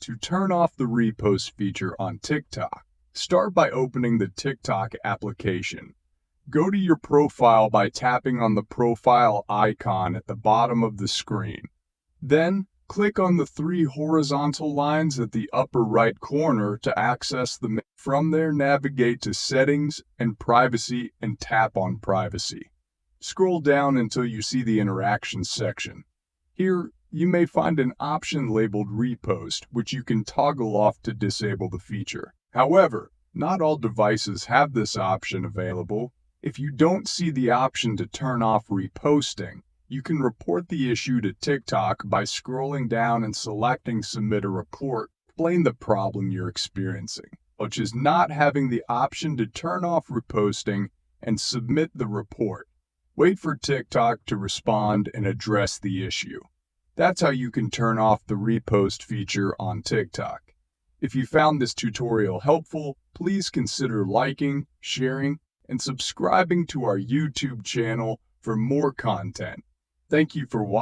To turn off the repost feature on TikTok, start by opening the TikTok application. Go to your profile by tapping on the profile icon at the bottom of the screen. Then, click on the three horizontal lines at the upper right corner to access the menu. From there, navigate to Settings and Privacy and tap on Privacy. Scroll down until you see the Interactions section. Here, you may find an option labeled Repost, which you can toggle off to disable the feature. However, not all devices have this option available. If you don't see the option to turn off reposting, you can report the issue to TikTok by scrolling down and selecting Submit a Report. Explain the problem you're experiencing, which is not having the option to turn off reposting, and submit the report. Wait for TikTok to respond and address the issue. That's how you can turn off the repost feature on TikTok. If you found this tutorial helpful, please consider liking, sharing, and subscribing to our YouTube channel for more content. Thank you for watching.